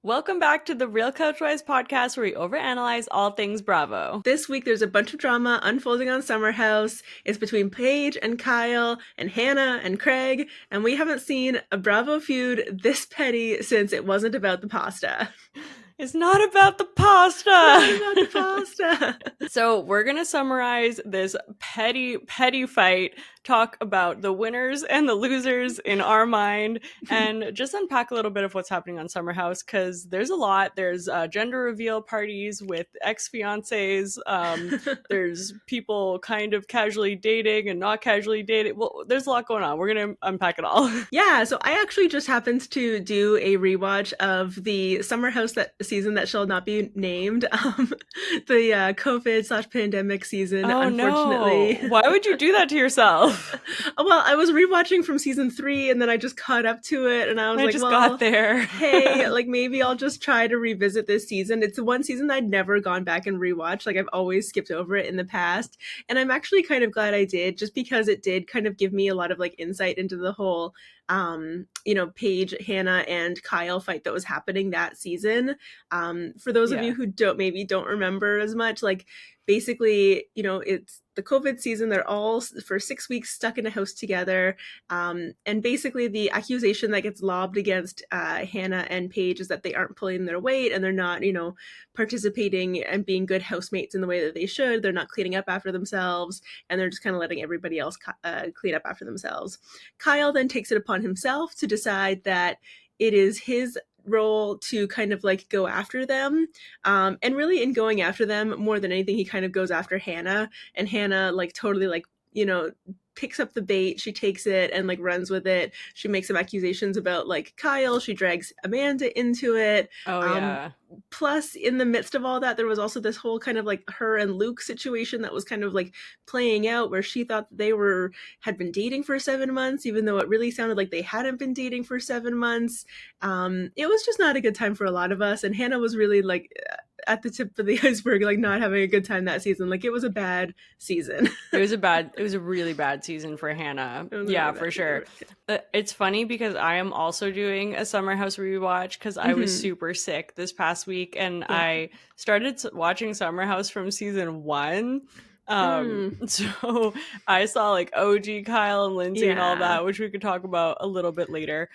Welcome back to the Real Couchwives podcast where we overanalyze all things Bravo. This week there's a bunch of drama unfolding on Summer House. It's between Paige and Kyle and Hannah and Craig, and we haven't seen a Bravo feud this petty since it wasn't about the pasta. It's not about the pasta! Not about the pasta! So we're going to summarize this petty fight, talk about the winners and the losers in our mind, and just unpack a little bit of what's happening on Summer House, because there's a lot. There's gender reveal parties with ex-fiancés. There's people kind of casually dating and not casually dating. Well, there's a lot going on. We're going to unpack it all. Yeah, so I actually just happened to do a rewatch of the Summer House season that shall not be named, the COVID/pandemic season, unfortunately. No. Why would you do that to yourself? Well, I was rewatching from season 3 and then I just caught up to it and I was like, just well, got there. Hey, like maybe I'll just try to revisit this season. It's the one season I'd never gone back and rewatched. Like I've always skipped over it in the past. And I'm actually kind of glad I did, just because it did kind of give me a lot of like insight into the whole Paige, Hannah, and Kyle fight that was happening that season. For those of you who don't remember as much, like basically, it's the COVID season. They're all for 6 weeks stuck in a house together. And basically the accusation that gets lobbed against Hannah and Paige is that they aren't pulling their weight and they're not, participating and being good housemates in the way that they should. They're not cleaning up after themselves and they're just kind of letting everybody else clean up after themselves. Kyle then takes it upon himself to decide that it is his role to kind of like go after them, and really in going after them more than anything he kind of goes after Hannah, and Hannah like totally like picks up the bait. She takes it and like runs with it. She makes some accusations about like Kyle. She drags Amanda into it. Plus, in the midst of all that, there was also this whole kind of like her and Luke situation that was kind of like playing out, where she thought they had been dating for 7 months, even though it really sounded like they hadn't been dating for 7 months. It was just not a good time for a lot of us, and Hannah was really like at the tip of the iceberg, like not having a good time that season. Like it was a bad season. It was a really bad season for Hannah. Yeah, for sure. It's funny because I am also doing a Summer House rewatch because I was super sick this past week, and I started watching Summer House from season 1. So I saw like OG Kyle and Lindsay and all that, which we could talk about a little bit later.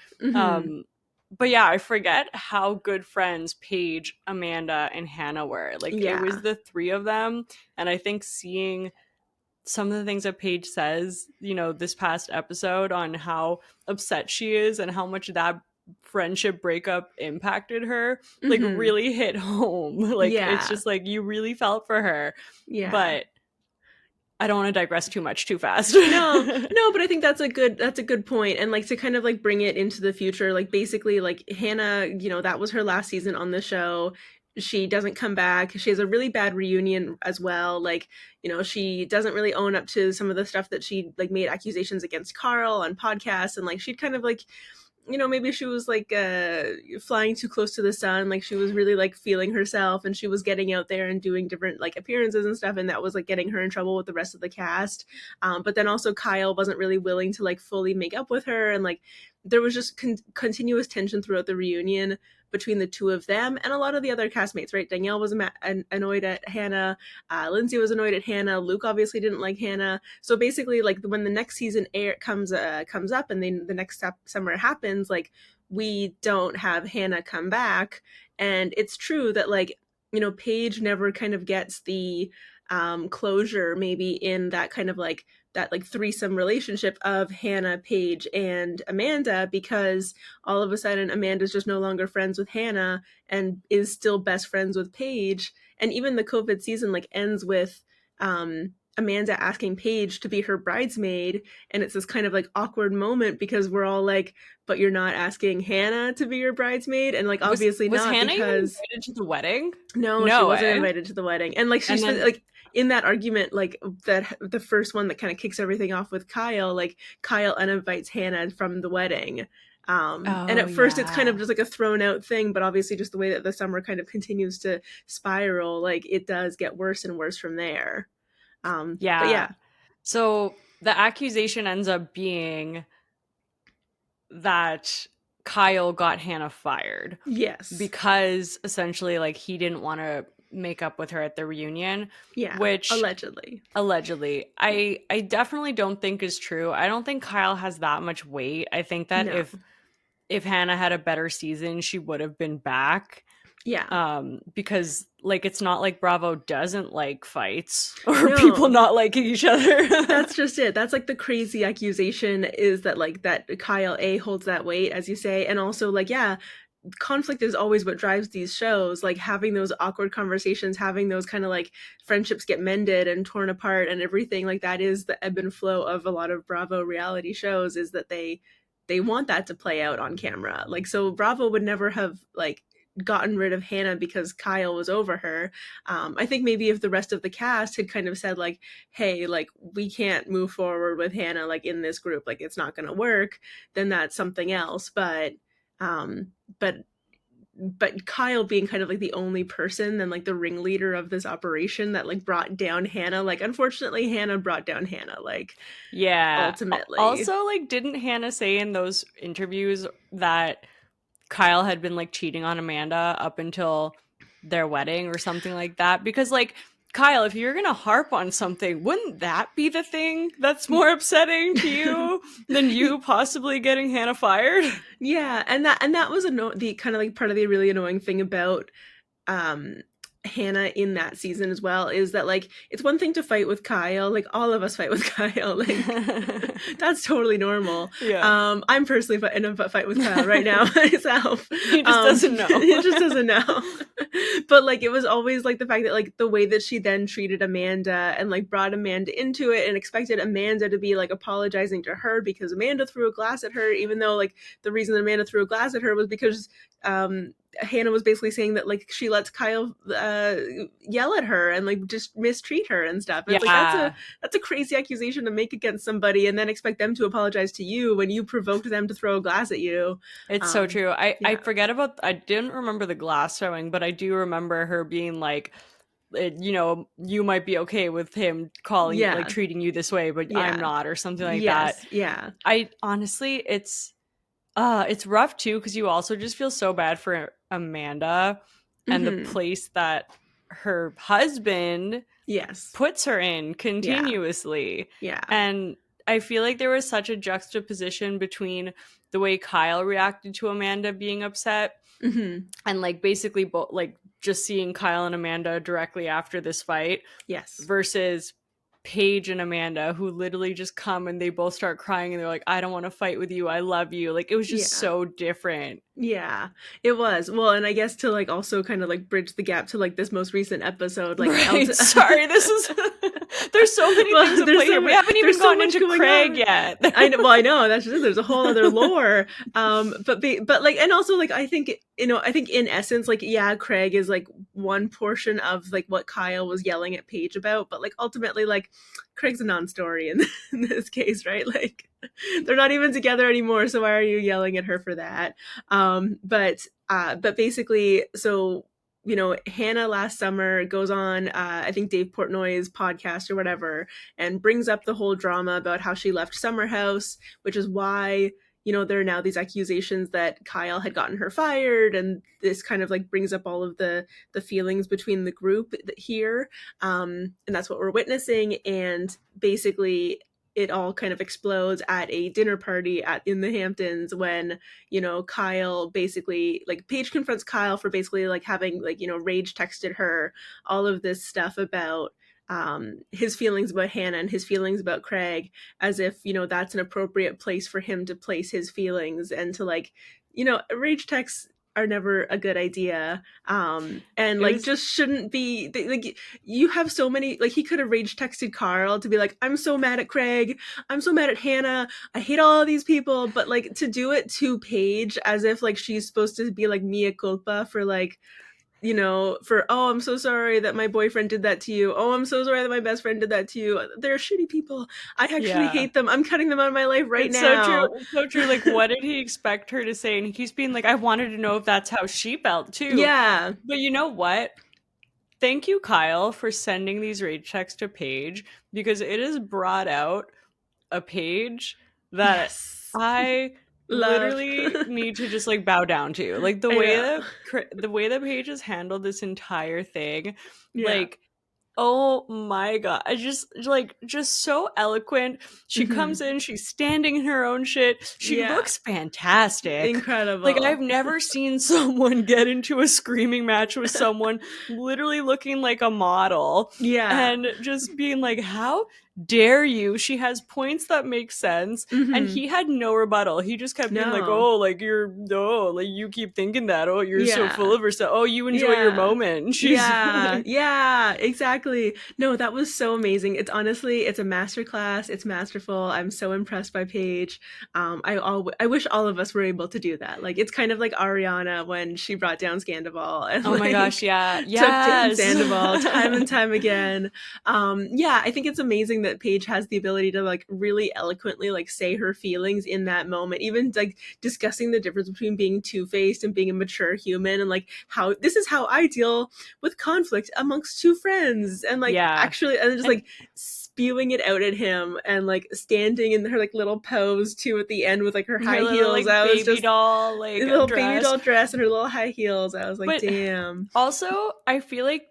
But yeah, I forget how good friends Paige, Amanda, and Hannah were. Like it was the 3 of them, and I think seeing some of the things that Paige says, this past episode on how upset she is and how much that friendship breakup impacted her, like really hit home. Like it's just like you really felt for her. But I don't want to digress too much too fast. No, but I think that's a good point. And like to kind of like bring it into the future, like basically like Hannah, that was her last season on the show. She doesn't come back. She has a really bad reunion as well. Like, she doesn't really own up to some of the stuff that she like made accusations against Carl on podcasts. And like, she'd kind of like, maybe she was like flying too close to the sun. Like she was really like feeling herself, and she was getting out there and doing different like appearances and stuff. And that was like getting her in trouble with the rest of the cast. But then also Kyle wasn't really willing to like fully make up with her. And like there was just continuous tension throughout the reunion between the 2 of them and a lot of the other castmates, right? Danielle was annoyed at Hannah. Lindsay was annoyed at Hannah. Luke obviously didn't like Hannah. So basically, like when the next season comes up and then the next summer happens, like we don't have Hannah come back. And it's true that like, Paige never kind of gets the closure maybe in that kind of like that like threesome relationship of Hannah, Paige, and Amanda, because all of a sudden Amanda's just no longer friends with Hannah and is still best friends with Paige. And even the COVID season like ends with Amanda asking Paige to be her bridesmaid, and it's this kind of like awkward moment because we're all like, but you're not asking Hannah to be your bridesmaid, and like obviously was not Hannah because even invited to the wedding? No, she wasn't invited to the wedding. And like she's like in that argument, like that the first one that kind of kicks everything off with Kyle, like Kyle uninvites Hannah from the wedding. And at first it's kind of just like a thrown out thing, but obviously just the way that the summer kind of continues to spiral, like it does get worse and worse from there. But yeah. So the accusation ends up being that Kyle got Hannah fired Yes. because essentially like he didn't want to make up with her at the reunion, Yeah. which Allegedly. I definitely don't think is true. I don't think Kyle has that much weight. I think that No. if Hannah had a better season, she would have been back. Yeah. Because like it's not like Bravo doesn't like fights or people No. not liking each other. That's just it. That's like the crazy accusation is that like that Kyle A holds that weight, as you say, and also like yeah, conflict is always what drives these shows. Like having those awkward conversations, having those kind of like friendships get mended and torn apart, and everything like that is the ebb and flow of a lot of Bravo reality shows. Is that they want that to play out on camera. Like so, Bravo would never have like gotten rid of Hannah because Kyle was over her. I think maybe if the rest of the cast had kind of said like, "Hey, like we can't move forward with Hannah like in this group, like it's not going to work," then that's something else. Um, but but Kyle being kind of like the only person then like the ringleader of this operation that like brought down Hannah, like unfortunately Hannah brought down Hannah, like Yeah. ultimately. Also, like, didn't Hannah say in those interviews that Kyle had been like cheating on Amanda up until their wedding or something like that? Because like Kyle, if you're gonna harp on something, wouldn't that be the thing that's more upsetting to you than you possibly getting Hannah fired? Yeah, and that was the kind of like part of the really annoying thing about um Hannah in that season as well is that like it's one thing to fight with Kyle, like all of us fight with Kyle, like that's totally normal. Yeah. I'm personally in a fight with Kyle right now myself. He just doesn't know. He just doesn't know. But like it was always like the fact that like the way that she then treated Amanda and like brought Amanda into it and expected Amanda to be like apologizing to her because Amanda threw a glass at her, even though like the reason that Amanda threw a glass at her was because Hannah was basically saying that like she lets Kyle yell at her and like just mistreat her and stuff. And it's like that's a crazy accusation to make against somebody and then expect them to apologize to you when you provoked them to throw a glass at you. It's so true. I yeah. forget about I didn't remember the glass throwing, but I do remember her being like you know, you might be okay with him calling like treating you this way, but I'm not, or something like that. Yeah. I honestly it's rough too because you also just feel so bad for Amanda and the place that her husband puts her in continuously. Yeah. And I feel like there was such a juxtaposition between the way Kyle reacted to Amanda being upset and like basically like just seeing Kyle and Amanda directly after this fight versus Paige and Amanda, who literally just come and they both start crying and they're like, I don't want to fight with you. I love you. Like, it was just so different. Yeah, it was. Well, and I guess to like also kind of like bridge the gap to like this most recent episode, like right. Sorry, this is there's so many things at play here. We haven't even gone into Craig yet. I know. Well, I know that's just there's a whole other lore. But like, and also like I think I think in essence, like yeah, Craig is like one portion of like what Kyle was yelling at Paige about, but like ultimately, like Craig's a non-story in this case, right? Like they're not even together anymore, so why are you yelling at her for that? But basically, so Hannah last summer goes on I think Dave Portnoy's podcast or whatever and brings up the whole drama about how she left Summer House, which is why there are now these accusations that Kyle had gotten her fired, and this kind of like brings up all of the feelings between the group here, and that's what we're witnessing. And basically it all kind of explodes at a dinner party in the Hamptons when Kyle basically like Paige confronts Kyle for basically like having like rage texted her all of this stuff about his feelings about Hannah and his feelings about Craig, as if that's an appropriate place for him to place his feelings, and to like rage texts are never a good idea, and like just shouldn't be like you have so many like he could have rage texted Carl to be like, I'm so mad at Craig, I'm so mad at Hannah, I hate all of these people, but like to do it to Paige as if like she's supposed to be like mea culpa for like for, oh, I'm so sorry that my boyfriend did that to you. Oh, I'm so sorry that my best friend did that to you. They're shitty people. I actually hate them. I'm cutting them out of my life right now. So true. It's so true. Like, what did he expect her to say? And he keeps being like, I wanted to know if that's how she felt too. Yeah. But you know what? Thank you, Kyle, for sending these rage checks to Paige, because it has brought out a Paige that I Love. literally need to just like bow down to. Like the I way know. that Paige has handled this entire thing, Yeah. like, oh my god, I just so eloquent. She Hmm. comes in, she's standing in her own shit. She Yeah. looks fantastic. Like Incredible. I've never seen someone get into a screaming match with someone literally looking like a model Yeah. and just being like, how dare you? She has points that make sense, and Hmm. he had no rebuttal. He just kept being like, No. oh, like you're, oh, like you keep thinking that, oh, you're so full Yeah. of yourself, oh, you enjoy your Yeah. moment. And she's Yeah. like, Yeah, exactly. No, that was so amazing. It's honestly, it's a masterclass. It's masterful. I'm so impressed by Paige. I wish all of us were able to do that. Like it's kind of like Ariana when she brought down Scandival and oh my gosh, like yeah, took down yes. Sandoval time and time again. Yeah, I think it's amazing that Paige has the ability to like really eloquently like say her feelings in that moment, even like discussing the difference between being two-faced and being a mature human, and like how this is how I deal with conflict amongst two friends, and like Yeah. actually, and just And like spewing it out at him, and like standing in her like little pose too at the end with like her her high little heels. like I was baby just doll a like little baby dress. doll dress and her little high heels. I was like, But damn. also, I feel like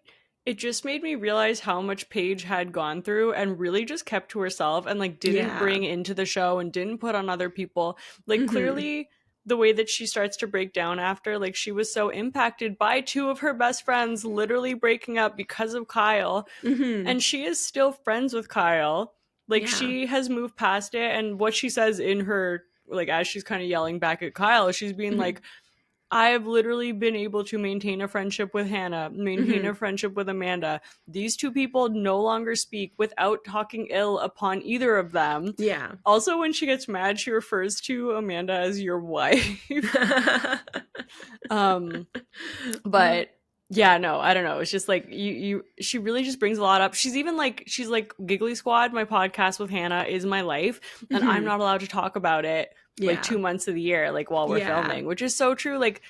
it just made me realize how much Paige had gone through and really just kept to herself and like didn't Yeah. bring into the show and didn't put on other people. Like Hmm. clearly the way that she starts to break down after, like she was so impacted by two of her best friends literally breaking up because of Kyle, Hmm. and she is still friends with Kyle. Like Yeah. she has moved past it, and what she says in her, like as she's kind of yelling back at Kyle, she's being Hmm. like, I've literally been able to maintain a friendship with Hannah, maintain a Hmm. friendship with Amanda. These two people no longer speak without talking ill upon either of them. Yeah. Also, when she gets mad, she refers to Amanda as your wife. um, but yeah, no, I don't know. It's just like she really just brings a lot up. She's even like, she's like, Giggly Squad, my podcast with Hannah is my life, and I'm Hmm. not allowed to talk about it like Yeah. 2 months of the year, like while we're Yeah. filming, which is so true. Like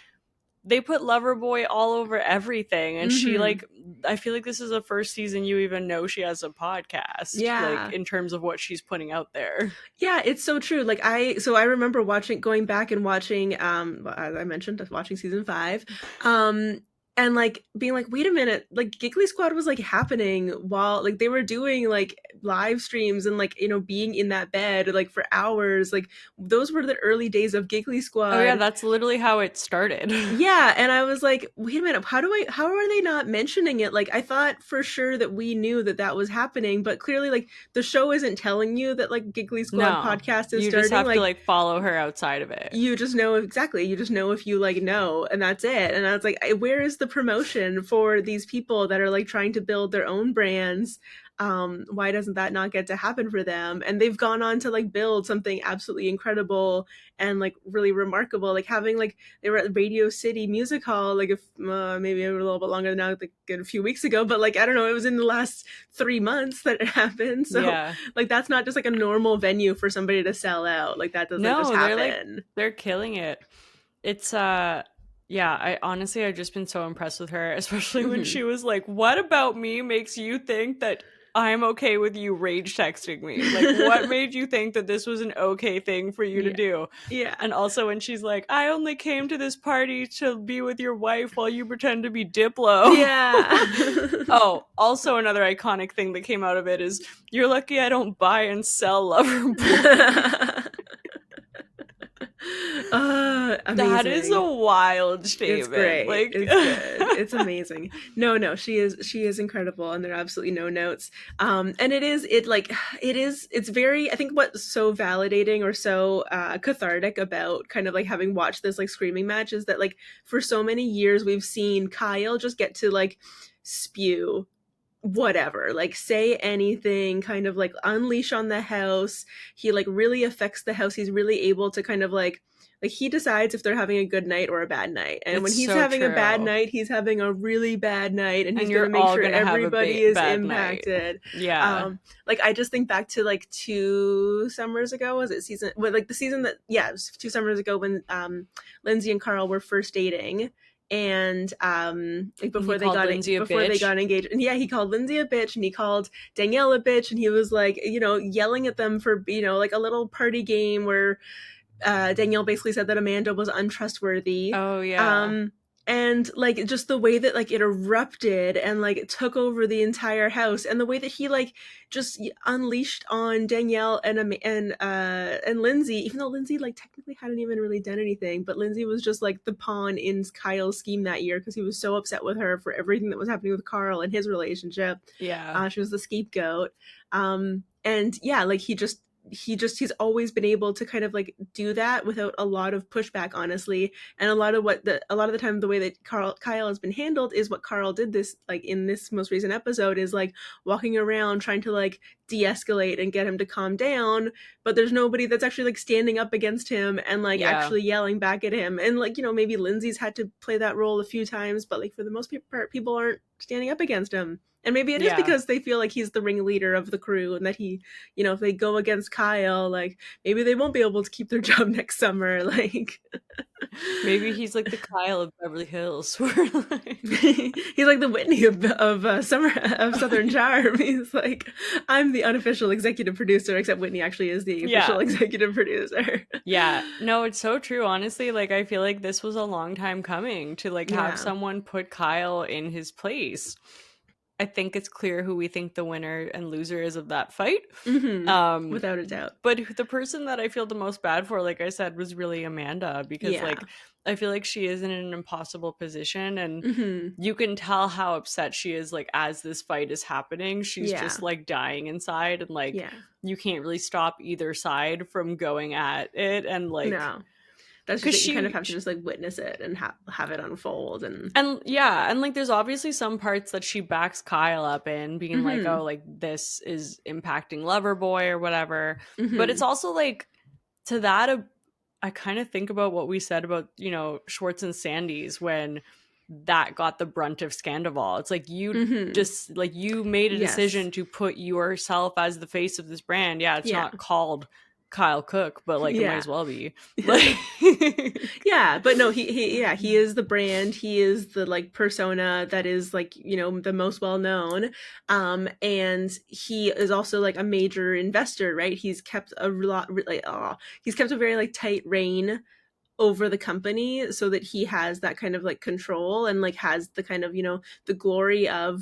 they put Loverboy all over everything, and she Hmm. like, I feel like this is the first season you even know she has a podcast, like Yeah. in terms of what she's putting out there. Yeah, it's so true. Like I remember watching, going back and watching, as I mentioned, watching season 5. Um and like being like, wait a minute, like Giggly Squad was like happening while like they were doing like live streams and like, you know, being in that bed like for hours. Like those were the early days of Giggly Oh yeah, Squad. that's literally how it started. Yeah, and I was like, wait a minute, how are they not mentioning it? Like I thought for sure that we knew that that was happening, but clearly like the show isn't telling you that like Giggly Squad No, podcast is you just starting. have to Like like follow her outside of it. you just know, exactly, you just know if you like know, and that's it. And I was like, where is the promotion for these people that are like trying to build their own brands? Why doesn't that not get to happen for them? And they've gone on to like build something absolutely incredible and like really remarkable, like having like they were at Radio City Music Hall like if maybe a little bit longer now, like a few weeks ago, but like I don't know, it was in the last 3 months that it happened. So Yeah. like that's not just like a normal venue for somebody to sell out. Like that doesn't just No, happen. they're killing it. It's yeah, I honestly I've just been so impressed with her, especially when Hmm. she was like, "What about me makes you think that I'm okay with you rage texting me? Like what made you think that this was an okay thing for you to Yeah. do?" Yeah. And also when she's like, "I only came to this party to be with your wife while you pretend to be Diplo." Yeah. Oh, also another iconic thing that came out of it is, "You're lucky I don't buy and sell Loverboy." That is a Amazing. wild It's statement. great. Like It's good. It's amazing. No, she is incredible, and there are absolutely no notes. And it's very, I think what's so validating or so cathartic about kind of like having watched this like screaming match is that like for so many years we've seen Kyle just get to like spew whatever, like say anything, kind of like unleash on the house. He like really affects the house. He's really able to kind of like he decides if they're having a good night or a bad night. And when it's he's so having a bad true. night, he's having a really bad night, and he's And going to you're make all sure gonna have a everybody is bad night. impacted. Yeah. Like I just think back to like 2 summers ago, was it season, well, like the season that, yeah, it was 2 summers ago when Lindsay and Carl were first dating, and like And he called Lindsay a before they bitch. got engaged, and yeah, he called Lindsay a bitch, and he called Danielle a bitch, and he was like, you know, yelling at them for, you know, like a little party game where Danielle basically said that Amanda was untrustworthy. Oh yeah. And like just the way that like it erupted and like it took over the entire house, and the way that he like just unleashed on Danielle and Lindsay, even though Lindsay like technically hadn't even really done anything, but Lindsay was just like the pawn in Kyle's scheme that year because he was so upset with her for everything that was happening with Carl and his relationship. Yeah. She was the scapegoat. And yeah, like he's always been able to kind of like do that without a lot of pushback, honestly. And a lot of the time the way that Kyle has been handled is what Carl did this like in this most recent episode, is like walking around trying to like de-escalate and get him to calm down, but there's nobody that's actually like standing up against him and like actually yelling back at him. And like, you know, maybe Lindsay's had to play that role a few times, but like for the most part, people aren't standing up against him. And maybe it is because they feel like he's the ringleader of the crew, and that he, you know, if they go against Kyle, like maybe they won't be able to keep their job next summer. Like maybe he's like the Kyle of Beverly Hills. He's like the Whitney of Southern Charm. He's like, I'm the unofficial executive producer, except Whitney actually is the official executive producer. Yeah, no, it's so true. Honestly, like I feel like this was a long time coming to like have someone put Kyle in his place. I think it's clear who we think the winner and loser is of that fight. Without a doubt. But the person that I feel the most bad for, like I said, was really Amanda, because like I feel like she is in an impossible position, and you can tell how upset she is like as this fight is happening. She's just like dying inside, and like you can't really stop either side from going at it, and like that's just you kind of have to just like witness it and have it unfold. And like there's obviously some parts that she backs Kyle up in, being like, oh, like this is impacting Loverboy or whatever. But it's also like, to that I kind of think about what we said about, you know, Schwartz and Sandy's when that got the brunt of Scandival. It's like you just like you made a decision to put yourself as the face of this brand. It's not called Kyle Cooke, but like it might as well be. Like but no, he is the brand. He is the like persona that is like, you know, the most well known. And he is also like a major investor, right? He's kept a lot like he's kept a very like tight rein over the company so that he has that kind of like control and like has the kind of, you know, the glory of,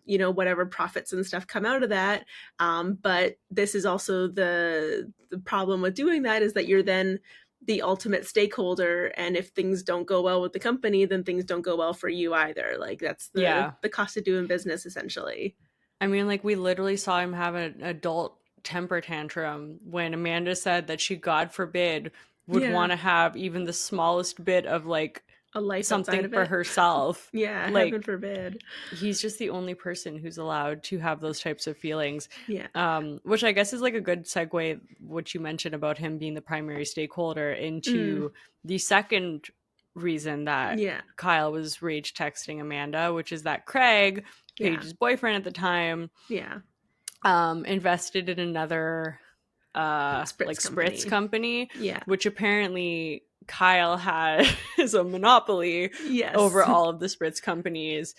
you know, whatever profits and stuff come out of that. But this is also the problem with doing that, is that you're then the ultimate stakeholder, and if things don't go well with the company, then things don't go well for you either. Like that's the cost of doing business, essentially. I mean, like we literally saw him have an adult temper tantrum when Amanda said that she, God forbid, would want to have even the smallest bit of like a life something for herself. Like, heaven forbid. He's just the only person who's allowed to have those types of feelings. Which I guess is like a good segue, what you mentioned about him being the primary stakeholder, into the second reason that Kyle was rage texting Amanda, which is that Craig, Paige's boyfriend at the time, invested in another spritz company, which apparently Kyle has a monopoly over all of the spritz companies.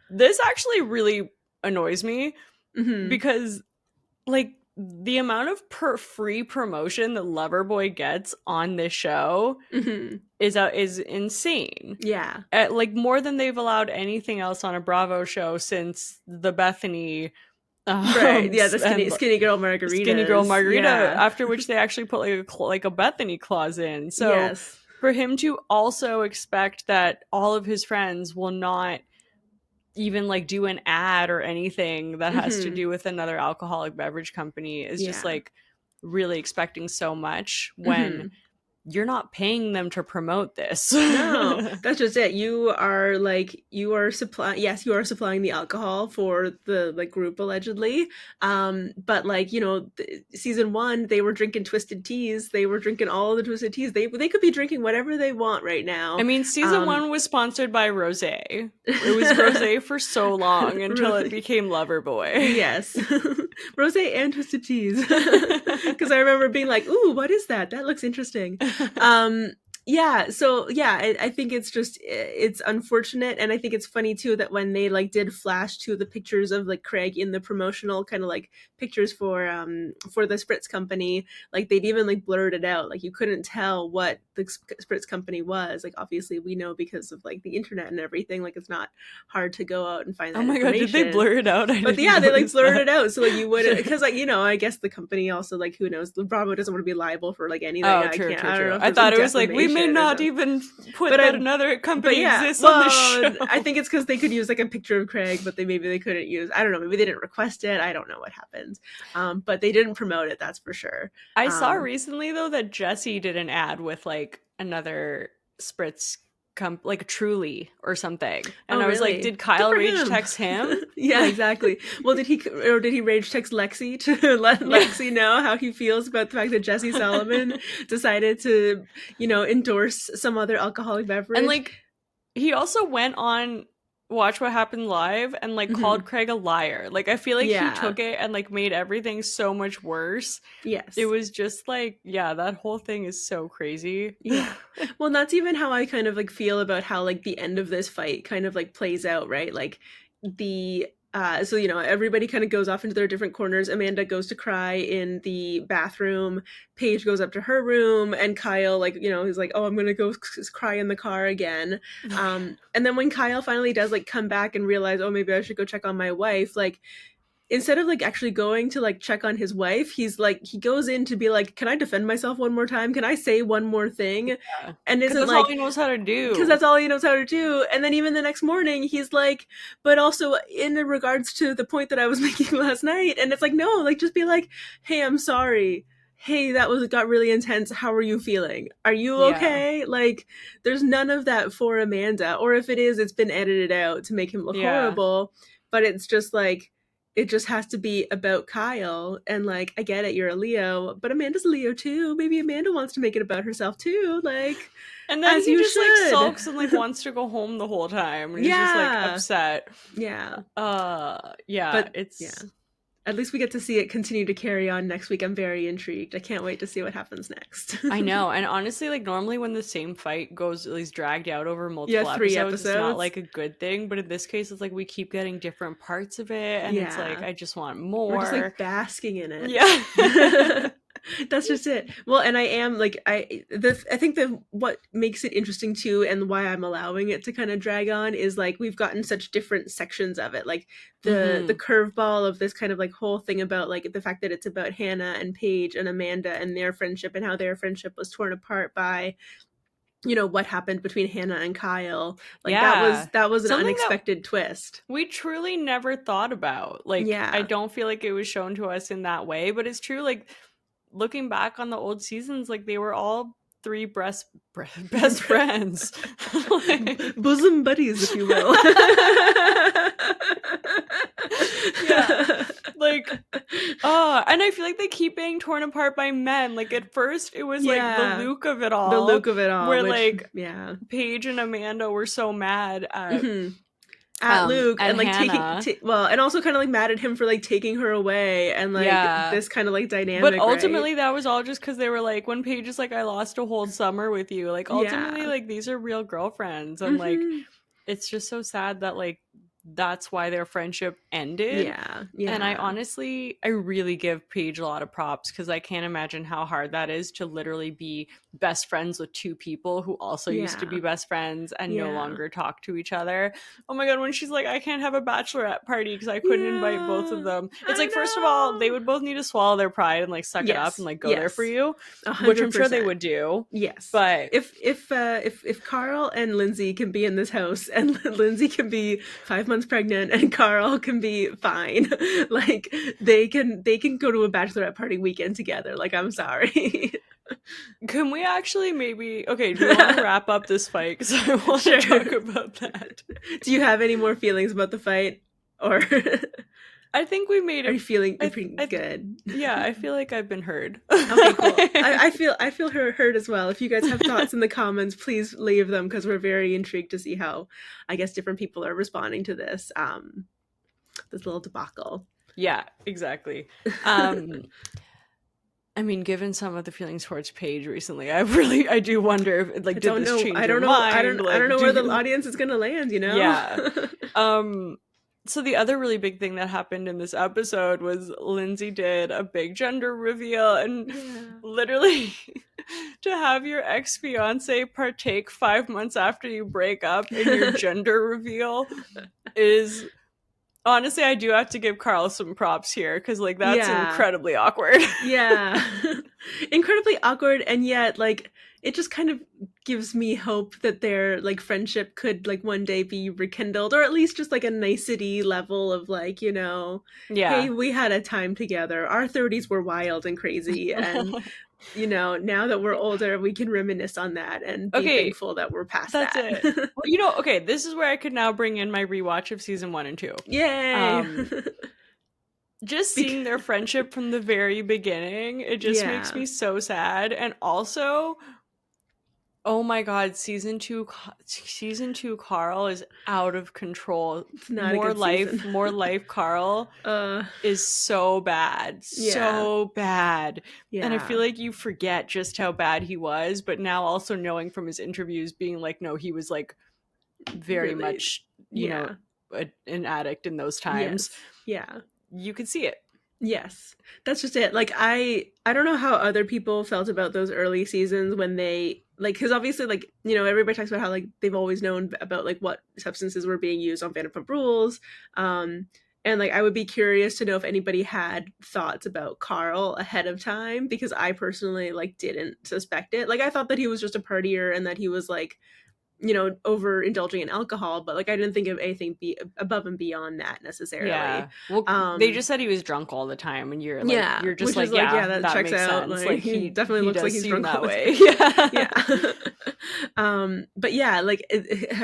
This actually really annoys me because like the amount of free promotion that Loverboy gets on this show is insane. Like more than they've allowed anything else on a Bravo show since the Bethany the skinny girl margarita, after which they actually put like a Bethany clause in. So for him to also expect that all of his friends will not even like do an ad or anything that has to do with another alcoholic beverage company is just like really expecting so much when you're not paying them to promote this. No, that's just it. You are supplying the alcohol for the like group, allegedly. But like, you know, season 1, they were drinking twisted teas. They were drinking all the twisted teas. They could be drinking whatever they want right now. I mean, season 1 was sponsored by Rosé. It was Rosé for so long until it became Loverboy. Yes. Rosé and twisted teas. Because I remember being like, ooh, what is that? That looks interesting. Yeah, so yeah, I think it's just it's unfortunate, and I think it's funny too that when they like did flash to the pictures of like Craig in the promotional kind of like pictures for the Spritz company, like they'd even like blurred it out, like you couldn't tell what the Spritz company was. Like obviously we know because of like the internet and everything, like it's not hard to go out and find Oh that my god, did they information. blur it out? I But didn't yeah, they like notice blurred that. it out, so like you would, because like you know, I guess the company also like who knows, Bravo doesn't want to be liable for like anything. Oh, I true, can't. true, I don't true. know if I there's thought like it was like, we may defamation or not something. even put But that I another but company yeah, exists on the well, show. I think it's because they could use like a picture of Craig, but maybe they couldn't use. I don't know. Maybe they didn't request it. I don't know what happened. But they didn't promote it. That's for sure. I saw Um, recently though that Jesse did an ad with like another Spritz like Truly or something. oh And I was like, really? did Good Kyle for rage him. text him? Yeah, Like, exactly. Well, did he rage text Lexi to let yeah. Lexi know how he feels about the fact that Jesse Solomon decided to, endorse some other alcoholic And beverage? like he also went on Watch What Happened Live and like called Hmm. Craig a liar. Like I feel like he Yeah. took it and like made everything so much worse. It Yes. was just like, yeah, that whole thing is so crazy. Yeah. Well, that's even how I kind of like feel about how like the end of this fight kind of like plays out, right? Like the so everybody kind of goes off into their different corners. Amanda goes to cry in the bathroom. Paige goes up to her room, and Kyle like, he's like, "Oh, I'm going to go cry in the car again." And then when Kyle finally does like come back and realize, "Oh, maybe I should go check on my wife." Like instead of like actually going to like check on his wife, he's like he goes in to be like, "Can I defend myself one more time? Can I say one more thing?" Yeah. And Because isn't that's all like he knows how to because do. that's all he knows how to do. And then even the next morning, he's like, but also in regards to the point that I was making last night, and it's like, no, like just be like, "Hey, I'm sorry. Hey, that was got really intense. How are you feeling? Are you Yeah. okay?" Like, there's none of that for Amanda, or if it is, it's been edited out to make him look Yeah. horrible. But it's just like it just has to be about Kyle. And like, I get it, you're a Leo, but Amanda's a Leo too. Maybe Amanda wants to make it about herself too. Like, And then as he you just like should. sulks and like wants to go home the whole time and he's just like Yeah. upset. Yeah. Yeah, But yeah. it's At least we get to see it continue to carry on next week. I'm very intrigued. I can't wait to see what happens next. I know. And honestly, like normally when the same fight goes at least dragged out over Yeah, multiple 3 episodes, it's not episodes. like a good thing. But in this case, it's like we keep getting different parts of it, and it's like Yeah. I just want We're just more. like basking in Yeah. it. That's just it. Well, and I am like I think that what makes it interesting too, and why I'm allowing it to kind of drag on, is like we've gotten such different sections of it. Like the Hmm. curveball of this kind of like whole thing about like the fact that it's about Hannah and Paige and Amanda and their friendship, and how their friendship was torn apart by what happened between Hannah and Kyle. Like Yeah. that was an Something that unexpected twist. we truly never thought about. Like, I Yeah. don't feel like it was shown to us in that way, but it's true. Like, looking back on the old seasons, like, they were all three best friends. Like, Bosom buddies, if you will. yeah. Like, and I feel like they keep being torn apart by men. Like, at first, it was like the Yeah. Luke of it The all, Luke of it all, where which like yeah. Paige and Amanda were so mad at Hmm. At Luke, and and like Hannah. and also kind of like mad at him for like taking her away, and like Yeah. this kind of like But dynamic, right? ultimately, that was all just because they were like, when Paige is like, I lost a whole summer with you. Like, ultimately, Yeah. like, these are real girlfriends. And like, Hmm. it's just so sad that like that's why their friendship ended. Yeah. And I Yeah. honestly, I really give Paige a lot of props because I can't imagine how hard that is to literally be best friends with two people who also used to Yeah. be best friends and no Yeah. longer talk to each other. Oh my god, when she's like, I can't have a bachelorette party because I couldn't invite both of Yeah. them. It's I like, first of all, they know. would both need to swallow their pride and like suck it up and Yes. like go there for Yes. you, which I'm sure they 100%. would do. Yes. But If Carl and Lindsay can be in this house, and Lindsay can be 5 months pregnant, and Carl can be fine, like they can go to a bachelorette party weekend together. Like, I'm sorry. can we actually maybe, okay, do you want to wrap up this fight? Because I want to Sure. talk about that. Do you have any more feelings about the fight, or I think we made are you it. feeling you're I, pretty I, good? yeah, I feel like I've been heard. Okay, cool. I feel heard as well. If you guys have thoughts in the comments, please leave them, because we're very intrigued to see how, I guess, different people are responding to this little debacle. Yeah, exactly. Um, I mean, given some of the feelings towards Paige recently, I do wonder if, like, did this change your mind? I don't know where the audience is gonna land, you know? Yeah. So the other really big thing that happened in this episode was Lindsay did a big gender reveal, and literally to have your ex-fiance partake 5 months after you break up in your gender reveal is... Honestly, I do have to give Carl some props here, because, like, that's incredibly awkward. Yeah. Incredibly awkward, and yet, like, it just kind of gives me hope that their, like, friendship could, like, one day be rekindled, or at least just, like, a nicety level of, like, you know, hey, we had a time together. Our 30s were wild and crazy, and... you know, now that we're older, we can reminisce on that and be thankful that we're past that. That's it. Well, you know, okay, this is where I could now bring in my rewatch of season 1 and 2. Yay! Just seeing their friendship from the very beginning, it just makes me so sad. And also, oh my god, season two Carl is out of control. It's not more life, more life Carl is so bad. So bad. And I feel like you forget just how bad he was, but now also knowing from his interviews being like, no, he was like very much, you know, an addict in those times. Yeah. You could see it. Yes, that's just it. Like, I don't know how other people felt about those early seasons when they, like, because obviously, like, you know, everybody talks about how, like, they've always known about, like, what substances were being used on Vanderpump Rules. And, like, I would be curious to know if anybody had thoughts about Carl ahead of time, because I personally, like, didn't suspect it. Like, I thought that he was just a partier and that he was, like, you know, overindulging in alcohol, but, like, I didn't think of anything above and beyond that necessarily. Yeah. Well, they just said he was drunk all the time, and you're like, you're just like, that checks out. Sense. Like, he definitely looks like he's drunk that way. But yeah, like,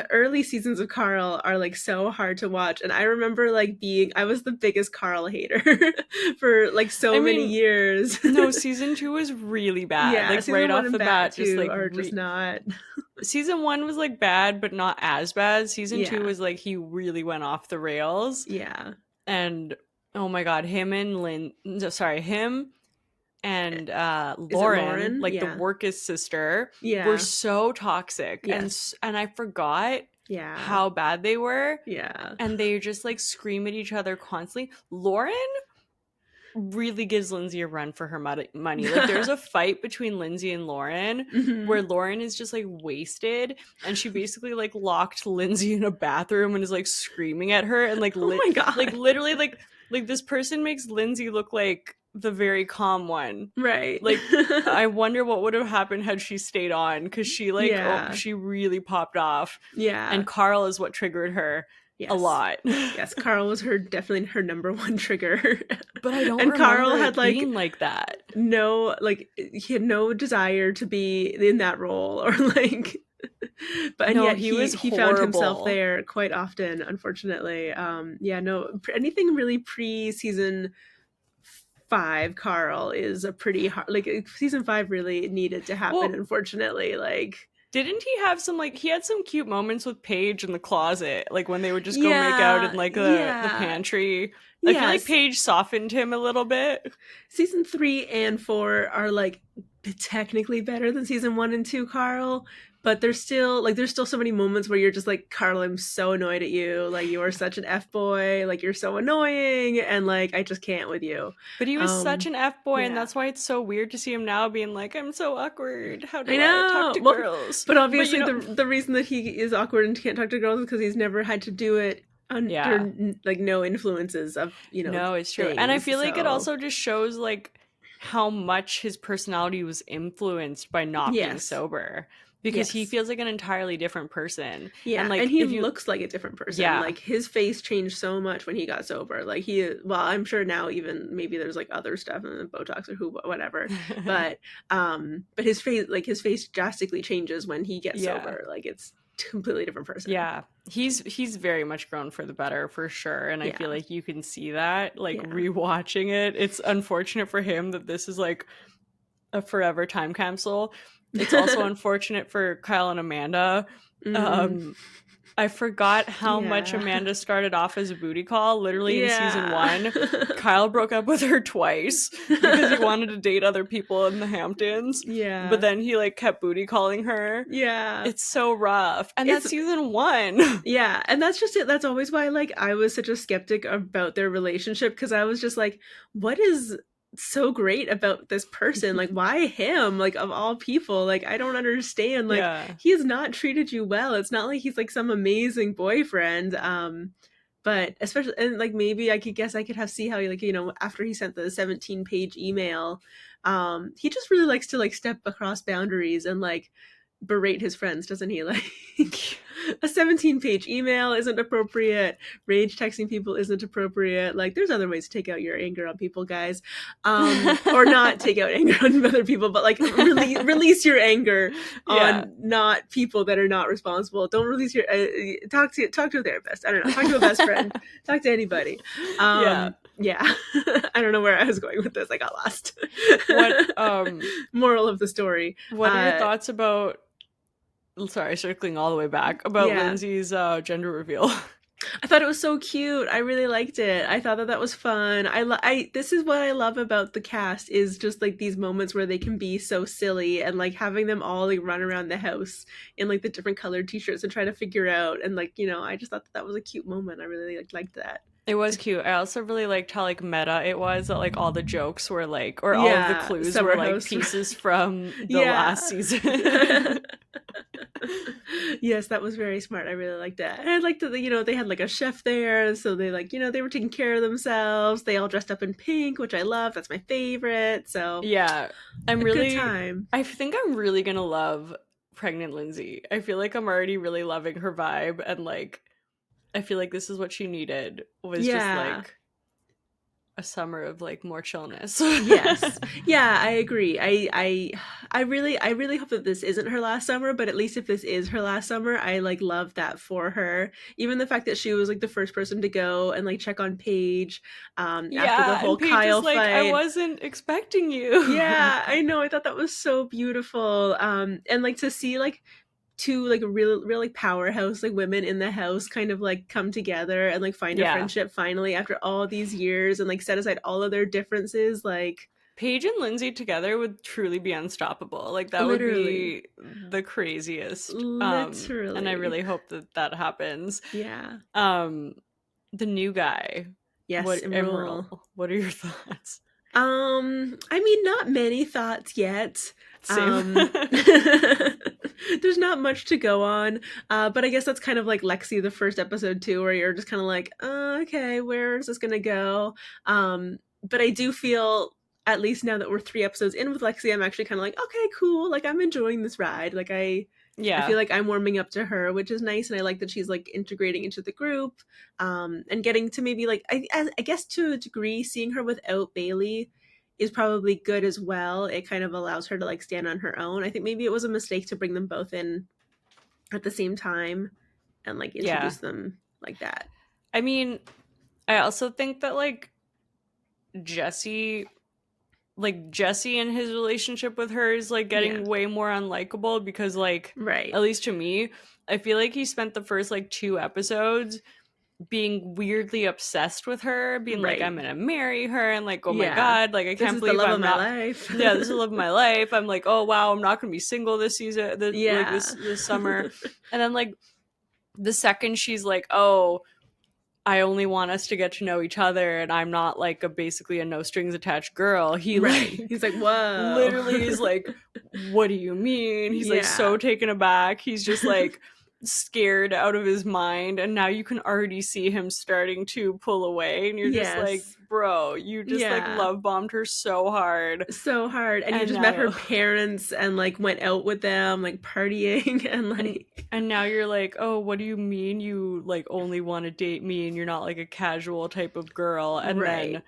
early seasons of Carl are, like, so hard to watch, and I remember, like, I was the biggest Carl hater for, like, many years. No, season 2 was really bad. Yeah, like, right off the bat, just like are just not. Season 1 was, like, bad, but not as bad. Season 2 was, like, he really went off the rails. Yeah. And, oh my god, him and Lauren, like, the Workus sister, were so toxic. Yes. And I forgot how bad they were. Yeah. And they just, like, scream at each other constantly. Lauren really gives Lindsay a run for her money. Like, there's a fight between Lindsay and Lauren where Lauren is just, like, wasted, and she basically, like, locked Lindsay in a bathroom and is, like, screaming at her, and, like, oh my god, like, literally, like this person makes Lindsay look like the very calm one, right? Like, I wonder what would have happened had she stayed on, because she, like, she really popped off. And Carl is what triggered her. A lot. Yes, Carl was definitely her number one trigger. But I don't. And remember Carl had, like, being like that. No, like, he had no desire to be in that role, or, like. But no, yet he found himself there quite often, unfortunately. Anything really pre-season 5 Carl is a pretty hard, like, season 5 really needed to happen, unfortunately. Like, didn't he have some, like, he had some cute moments with Paige in the closet, like, when they would just go make out in, like, the pantry. I feel like Paige softened him a little bit. Season 3 and 4 are, like, technically better than season 1 and 2 Carl, but there's still so many moments where you're just like, Carl, I'm so annoyed at you. Like, you are such an F-boy. Like, you're so annoying. And, like, I just can't with you. But he was such an F-boy, and that's why it's so weird to see him now being like, I'm so awkward. How do I talk to girls? But obviously, the reason that he is awkward and can't talk to girls is because he's never had to do it under, like, no influences of, you know. No, it's true. Things, and I feel like it also just shows, like, how much his personality was influenced by not being sober. Because he feels like an entirely different person. Yeah, and he looks like a different person. Yeah. Like, his face changed so much when he got sober. Like, I'm sure now even maybe there's, like, other stuff in Botox or whatever. but his face drastically changes when he gets sober. Like, it's a completely different person. Yeah, he's very much grown for the better, for sure. And I feel like you can see that, like, rewatching it. It's unfortunate for him that this is, like, a forever time capsule. It's also unfortunate for Kyle and Amanda. I forgot how much Yeah. Amanda started off as a booty call. Literally in season Yeah. 1, Kyle broke up with her twice because he wanted to date other people in the Hamptons. But Yeah. then he like kept booty calling her. Yeah. It's so rough. And It's that's season 1. Yeah, and that's just it. That's always why like I was such a skeptic about their relationship, because I was just like, what is so great about this person? Like, why him? Like, of all people, like I don't understand. Like, Yeah. he has not treated you well. It's not like he's like some amazing boyfriend. But especially, and like maybe I could guess I could have see how he, like, after he sent the 17-page email, he just really likes to like step across boundaries and like berate his friends, doesn't he? Like, a 17-page email isn't appropriate. Rage texting people isn't appropriate. Like, there's other ways to take out your anger on people, guys. Or not take out anger on other people, but like release your anger Yeah. on not people that are not responsible. Don't release your talk to a therapist. I don't know. Talk to a best friend. Talk to anybody. Yeah. Yeah. I don't know where I was going with this. I got lost. What moral of the story? What are your thoughts about, sorry, circling all the way back, about Lindsay's gender reveal? I thought it was so cute. I really liked it. I thought that was fun. This is what I love about the cast, is just like these moments where they can be so silly, and like having them all like run around the house in like the different colored t-shirts and try to figure out, and like, I just thought that was a cute moment. I really liked that. It was cute. I also really liked how like meta it was, that like all the jokes were like, or all of the clues were like pieces from the last season. Yes, that was very smart. I really liked that. And I liked that, they had like a chef there, so they like, they were taking care of themselves. They all dressed up in pink, which I love. That's my favorite. So yeah, good time. I think I'm really gonna love pregnant Lindsay. I feel like I'm already really loving her vibe, and like I feel like this is what she needed, was just like a summer of like more chillness. Yes. Yeah, I agree. I really hope that this isn't her last summer, but at least if this is her last summer, I like love that for her. Even the fact that she was like the first person to go and like check on Paige after the whole Kyle fight. I wasn't expecting you. Yeah, I know. I thought that was so beautiful. And like to see like two like real like powerhouse like women in the house kind of like come together and like find a friendship finally after all these years, and like set aside all of their differences. Like, Paige and Lindsay together would truly be unstoppable. Like, that would be the craziest. Literally. And I really hope that happens. Yeah. The new guy. Yes, Emerald. What are your thoughts? I mean, not many thoughts yet. Same. There's not much to go on, but I guess that's kind of like Lexi the first episode too, where you're just kind of like, okay, where is this gonna go? But I do feel, at least now that we're 3 episodes in with Lexi, I'm actually kind of like, okay, cool, like I'm enjoying this ride. Like I feel like I'm warming up to her, which is nice, and I like that she's like integrating into the group, and getting to maybe like I guess to a degree, seeing her without Bailey is probably good as well. It kind of allows her to like stand on her own. I think maybe it was a mistake to bring them both in at the same time and like introduce them like that. I mean, I also think that like Jesse and his relationship with her is like getting way more unlikable, because like, at least to me, I feel like he spent the first like 2 episodes being weirdly obsessed with her, being like, I'm gonna marry her, and like, oh my god, like I can't believe this is the love I'm of not my life. yeah, this is the love of my life. I'm like, oh wow, I'm not gonna be single this season, this summer. And then like the second she's like, oh, I only want us to get to know each other, and I'm not like basically a no strings attached girl, he's like, whoa, literally is like, what do you mean? He's like so taken aback. He's just like scared out of his mind, and now you can already see him starting to pull away, and you're just like, bro, you just like love bombed her so hard, and you just met her parents and like went out with them, like partying, and like, and now you're like, oh, what do you mean you like only want to date me and you're not like a casual type of girl? And then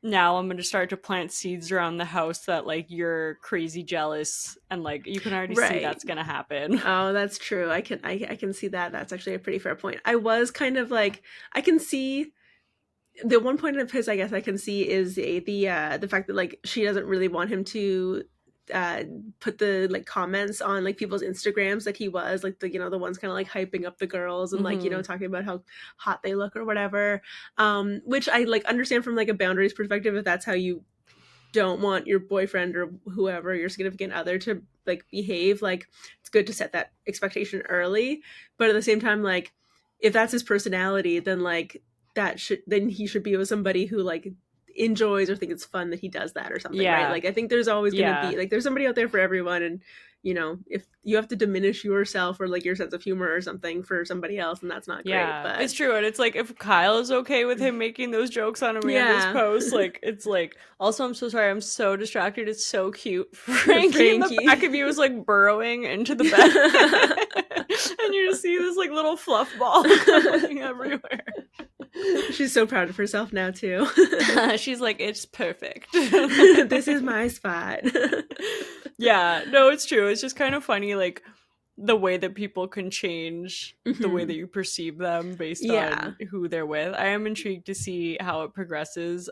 now I'm gonna start to plant seeds around the house that like you're crazy jealous, and like you can already see that's gonna happen. Oh, that's true. I can see that. That's actually a pretty fair point. I was kind of like, I can see the one point of his, I guess I can see, is the fact that like she doesn't really want him to put the like comments on like people's Instagrams that he was like the, you know, the ones kind of like hyping up the girls and like, you know, talking about how hot they look or whatever, which I like understand from like a boundaries perspective, if that's how you don't want your boyfriend or whoever, your significant other, to like behave. Like, it's good to set that expectation early, but at the same time, like, if that's his personality, then like then he should be with somebody who like enjoys or think it's fun that he does that or something, right? Like, I think there's always gonna be like, there's somebody out there for everyone, and you know, if you have to diminish yourself or like your sense of humor or something for somebody else, and that's not great. But it's true. And it's like, if Kyle is okay with him making those jokes on Amanda's post, like, it's like, also, I'm so sorry, I'm so distracted, it's so cute. Frankie in the back of you is like burrowing into the bed. And you just see this like little fluff ball going everywhere. She's so proud of herself now too. She's like, it's perfect. This is my spot. Yeah, no, it's true. It's just kind of funny, like, the way that people can change the way that you perceive them based on who they're with. I am intrigued to see how it progresses.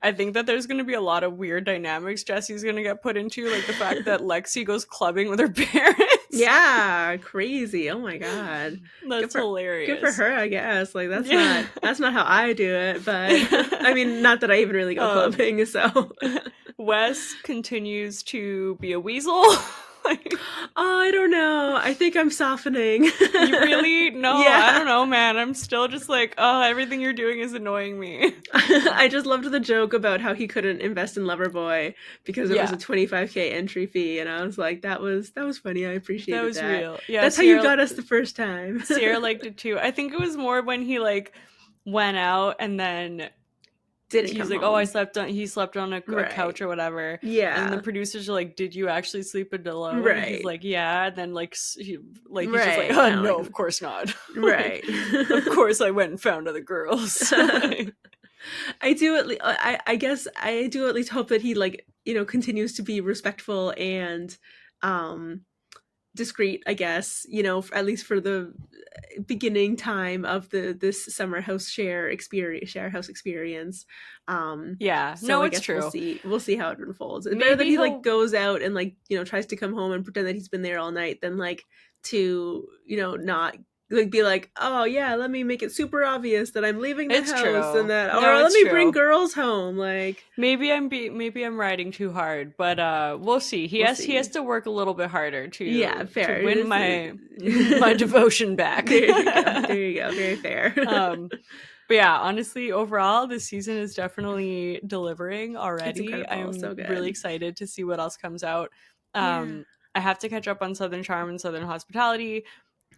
I think that there's going to be a lot of weird dynamics Jesse's going to get put into, like the fact that Lexi goes clubbing with her parents. Yeah, crazy. Oh my god, that's hilarious. Good for her, I guess. Like, that's not how I do it, but I mean, not that I even really go clubbing. So Wes continues to be a weasel. I don't know. I think I'm softening. You really? No, I don't know, man. I'm still just like, oh, everything you're doing is annoying me. I just loved the joke about how he couldn't invest in Loverboy because it was a $25,000 entry fee, and I was like, that was funny. I appreciated that. Was real. Yeah, that's Sierra, how you got us the first time. Sierra liked it too. I think it was more when he like went out and then he's like, home. Oh, he slept on a couch or whatever. Yeah. And the producers are like, did you actually sleep alone? Right. And he's like, yeah. And then like, he's just like, oh, no, of course not. Right. Of course I went and found other girls. I do at least, I guess I do at least hope that he like, you know, continues to be respectful and discreet, I guess, you know, at least for the beginning time of this summer house share house experience. So no, it's true. We'll see how it unfolds. It's better that he like goes out and like, you know, tries to come home and pretend that he's been there all night than like to, you know, not like be like, oh yeah, let me make it super obvious that I'm leaving the house and that, or let me bring girls home. Like, maybe I'm riding too hard, but we'll see. He has to work a little bit harder to to win my devotion back. There you go. Very fair. But yeah, honestly, overall, this season is definitely delivering already. I'm so good. Really excited to see what else comes out. I have to catch up on Southern Charm and Southern Hospitality.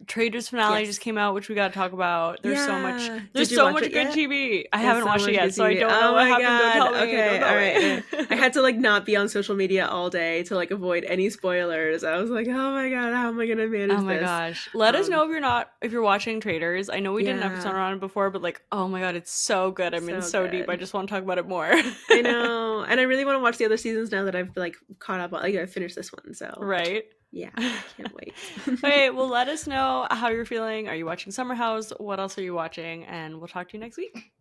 Traitors finale just came out, which we got to talk about. There's so much. There's so much good TV. I haven't watched it yet, so I don't know what happened. Don't tell me. Okay, all right. I had to like not be on social media all day to like avoid any spoilers. I was like, oh my god, how am I gonna manage this? Oh my gosh. Let us know if you're watching Traitors. I know we did an episode on it before, but like, oh my god, it's so good. I'm in so deep. I just want to talk about it more. I know, and I really want to watch the other seasons now that I've like caught up on. Like, I finished this one, so right. Yeah, I can't wait. Okay, well, let us know how you're feeling. Are you watching Summer House? What else are you watching? And we'll talk to you next week.